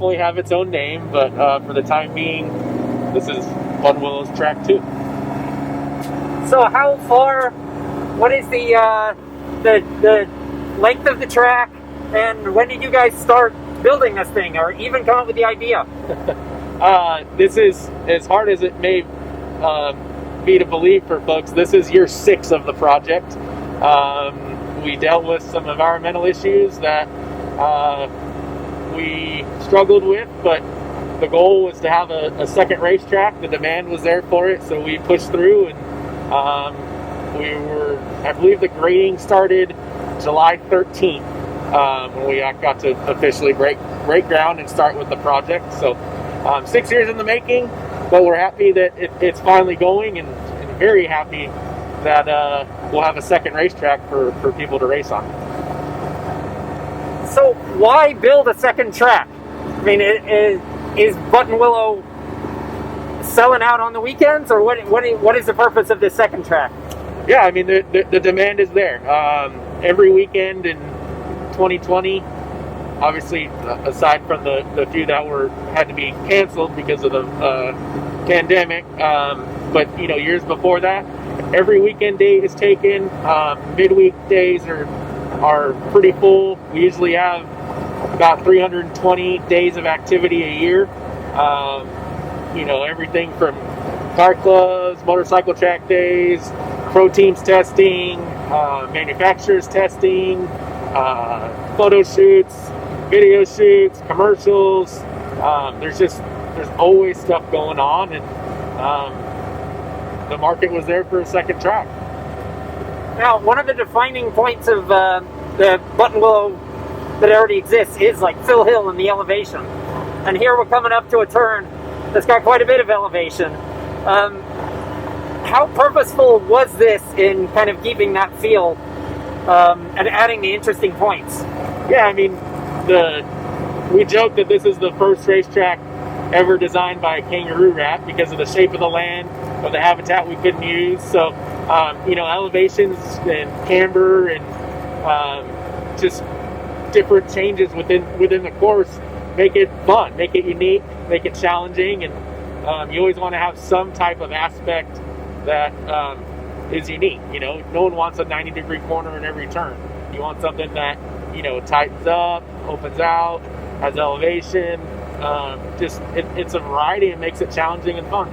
definitely have its own name, but for the time being, this is Buttonwillow's track 2. So how far? What is the length of the track, and when did you guys start building this thing, or even come up with the idea? This is, as hard as it may be to believe for folks, this is year 6 of the project. We dealt with some environmental issues that we struggled with, but the goal was to have a second racetrack. The demand was there for it, so we pushed through, and I believe the grading started July 13th when we got to officially break ground and start with the project. So 6 years in the making, but we're happy that it's finally going, and very happy that we'll have a second racetrack for people to race on. So why build a second track? I mean, is Buttonwillow selling out on the weekends, or what is the purpose of this second track? Yeah, I mean, the demand is there. Every weekend in 2020, obviously, aside from the few that had to be canceled because of the pandemic, but years before that, every weekend day is taken. Midweek days are pretty full. We usually have about 320 days of activity a year. Everything from car clubs, motorcycle track days, pro teams testing, manufacturers testing, photo shoots, video shoots, commercials. There's always stuff going on, and the market was there for a second track. Now, one of the defining points of the Buttonwillow that already exists is like Phil Hill and the elevation. And here we're coming up to a turn that's got quite a bit of elevation. How purposeful was this in kind of keeping that feel and adding the interesting points? Yeah, I mean, we joke that this is the first racetrack ever designed by a kangaroo rat because of the shape of the land, of the habitat we couldn't use. So, elevations and camber and just different changes within the course make it fun, make it unique, make it challenging, and you always want to have some type of aspect that is unique. No one wants a 90-degree corner in every turn. You want something that tightens up, opens out, has elevation. It's a variety and makes it challenging and fun.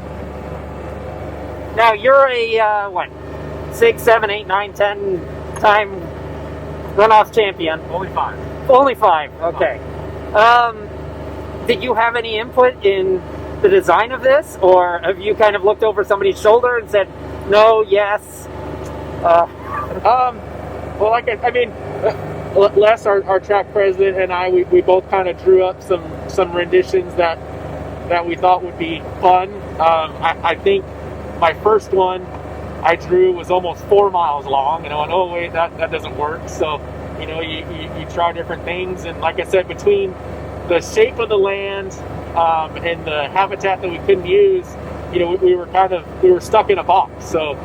Now you're a 6, 7, 8, 9, 10 time runoff champion. Only 5. Only 5. Okay. Did you have any input in the design of this, or have you kind of looked over somebody's shoulder and said no, yes? Well, Les, our track president, and I, we both kind of drew up some renditions that we thought would be fun. I think my first one I drew was almost 4 miles long, and I went, oh wait, that doesn't work. So, you try different things, and like I said, between the shape of the land and the habitat that we couldn't use, we were stuck in a box. So,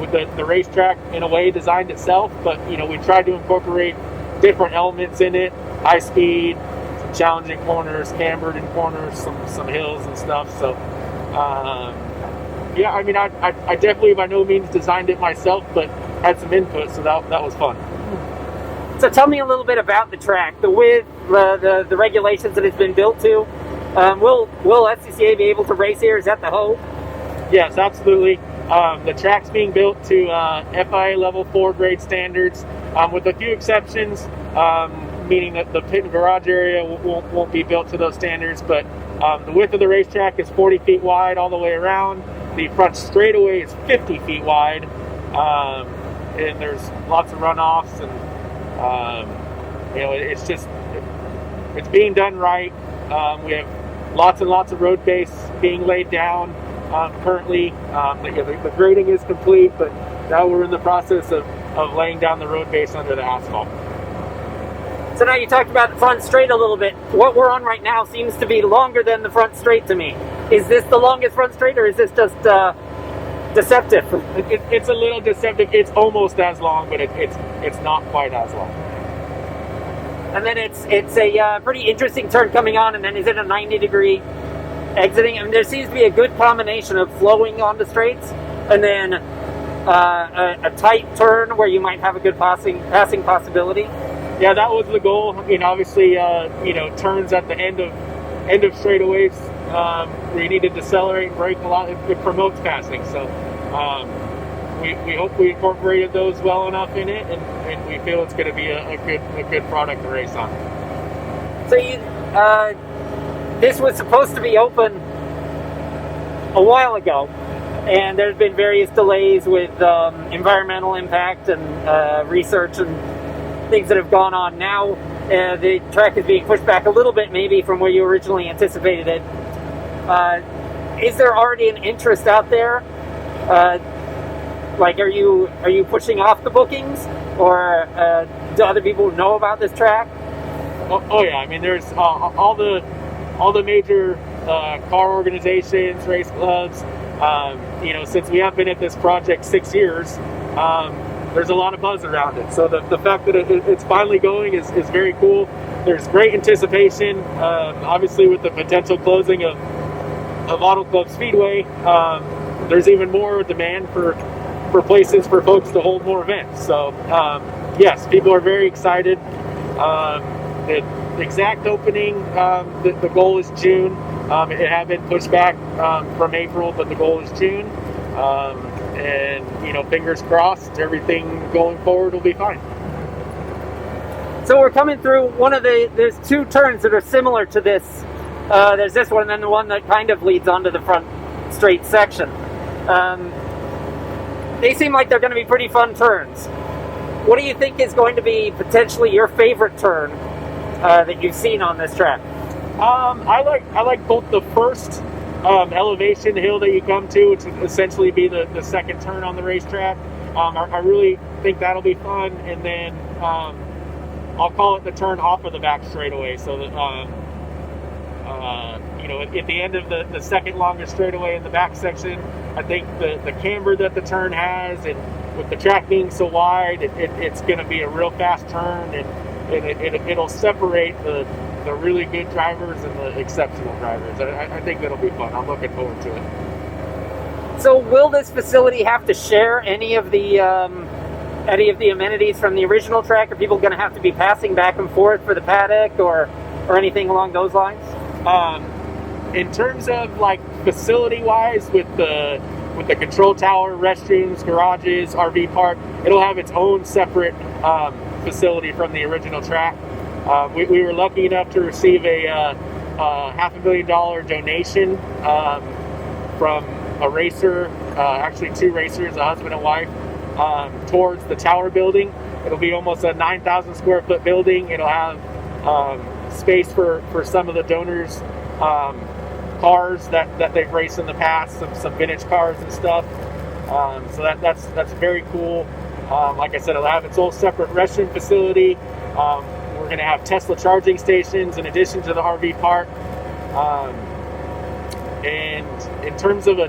with the racetrack in a way designed itself, but we tried to incorporate different elements in it: high speed, some challenging corners, cambered in corners, some hills and stuff. So, yeah, I mean, I definitely by no means designed it myself, but had some input, so that was fun. So tell me a little bit about the track, the width, the regulations that it's been built to. Will SCCA be able to race here? Is that the hope? Yes, absolutely. The track's being built to FIA Level 4 grade standards, with a few exceptions, meaning that the pit and garage area won't be built to those standards, but the width of the racetrack is 40 feet wide all the way around. The front straightaway is 50 feet wide, and there's lots of runoffs, and it's being done right. We have lots and lots of road base being laid down currently. The grading is complete, but now we're in the process of laying down the road base under the asphalt. So now you talked about the front straight a little bit. What we're on right now seems to be longer than the front straight to me. Is this the longest front straight, or is this just deceptive? It's a little deceptive. It's almost as long, but it's not quite as long. and then it's a pretty interesting turn coming on, and then is it a 90-degree exiting? I mean, there seems to be a good combination of flowing on the straights, and then a tight turn where you might have a good passing possibility. Yeah, that was the goal. I mean, obviously, turns at the end of straightaways where you need to decelerate and brake a lot. It promotes passing. So we hope we incorporated those well enough in it, and we feel it's going to be a good product to race on. So this was supposed to be open a while ago, and there's been various delays with environmental impact and research and things that have gone on. Now the track is being pushed back a little bit, maybe from where you originally anticipated it. Is there already an interest out there? Like, are you pushing off the bookings, or do other people know about this track? Oh yeah, I mean, there's all the major car organizations, race clubs. Since we have been at this project 6 years, there's a lot of buzz around it. So the fact that it's finally going is very cool. There's great anticipation. Obviously, with the potential closing of Auto Club Speedway, there's even more demand for places for folks to hold more events. So yes, people are very excited. The exact opening, the goal is June. It had been pushed back from April, but the goal is June. And fingers crossed, everything going forward will be fine. So we're coming through there's two turns that are similar to this. There's this one, and then the one that kind of leads onto the front straight section. They seem like they're going to be pretty fun turns. What do you think is going to be potentially your favorite turn that you've seen on this track? I like both the first elevation hill that you come to, which would essentially be the second turn on the racetrack. I really think that'll be fun, and then I'll call it the turn off of the back straightaway. So that at the end of the second longest straightaway in the back section, I think the camber that the turn has, and with the track being so wide, it's going to be a real fast turn, and it'll separate the really good drivers and the exceptional drivers. I think that'll be fun. I'm looking forward to it. So will this facility have to share any of the amenities from the original track? Are people going to have to be passing back and forth for the paddock or anything along those lines? In terms of like facility wise, with the control tower, restrooms, garages, RV park, it'll have its own separate facility from the original track. We were lucky enough to receive a $500,000 donation from a racer, actually two racers, a husband and wife, towards the tower building. It'll be almost a 9,000 square foot building. It'll have space for some of the donors' cars that they've raced in the past, some vintage cars and stuff. So that's very cool. Like I said, it'll have its own separate restroom facility. We're going to have Tesla charging stations in addition to the RV park. And in terms of a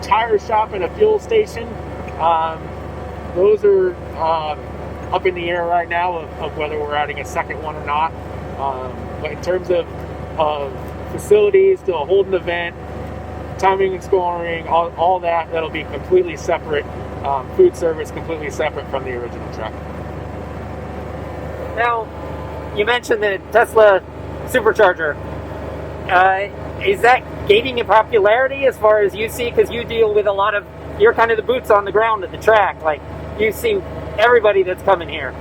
tire shop and a fuel station, those are up in the air right now of whether we're adding a second one or not. But in terms of facilities to hold an event, timing and scoring, all that'll be completely separate. Food service completely separate from the original track. Now, you mentioned the Tesla Supercharger. Is that gaining in popularity as far as you see? Because you deal with you're kind of the boots on the ground at the track. Like, you see everybody that's coming here.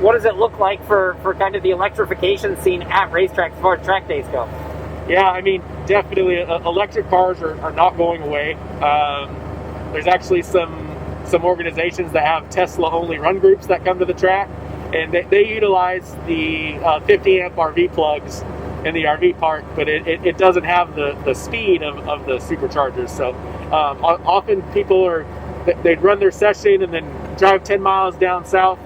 What does it look like for kind of the electrification scene at racetracks as far as track days go? Yeah, I mean, definitely electric cars are not going away. There's actually some organizations that have Tesla-only run groups that come to the track, and they utilize the 50 amp RV plugs in the RV park, but it doesn't have the speed of the superchargers. So often people they'd run their session and then drive 10 miles down south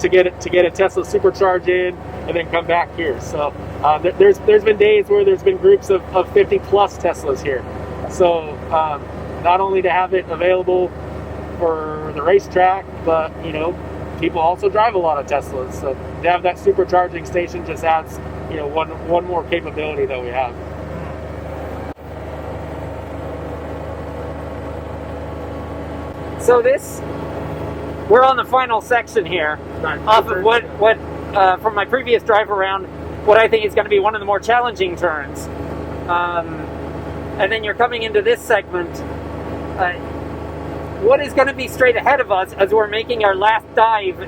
to get a Tesla supercharge in, and then come back here. So there's been days where there's been groups of 50 plus Teslas here. So not only to have it available for the racetrack, but people also drive a lot of Teslas, so to have that supercharging station just adds, one more capability that we have. So we're on the final section here, off of what from my previous drive around, what I think is going to be one of the more challenging turns. And then you're coming into this segment. What is going to be straight ahead of us as we're making our last dive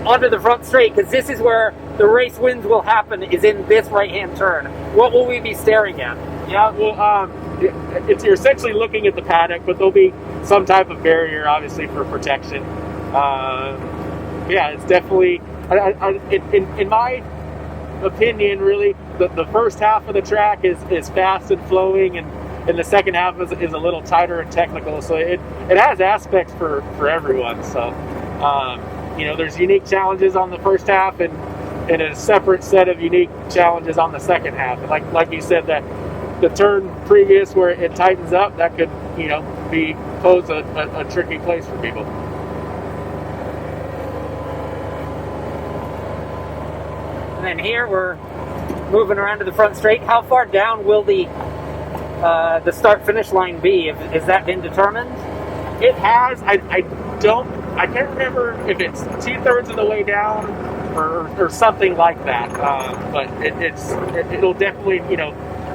onto the front straight? Because this is where the race wins will happen, is in this right-hand turn. What will we be staring at? Yeah, well, you're essentially looking at the paddock, but there'll be some type of barrier, obviously, for protection. Yeah, it's definitely, in my opinion, really, the first half of the track is fast and flowing, and the second half is a little tighter and technical. So it has aspects for everyone. So there's unique challenges on the first half, and a separate set of unique challenges on the second half. And like you said, that the turn previous where it tightens up, that could pose a tricky place for people. And then here we're moving around to the front straight. How far down will the start-finish line be? Has that been determined? It has. I can't remember if it's 2/3 of the way down or something like that. But it'll definitely,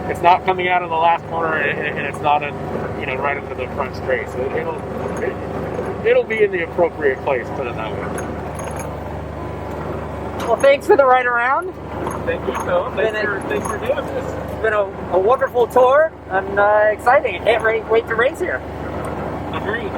it's not coming out of the last corner, and it's not right into the front straight. So it'll be in the appropriate place, put it that way. Well, thanks for the ride around. Thank you, Phil. Thanks for doing this. It's been a wonderful tour and exciting. I can't wait to race here. Agreed.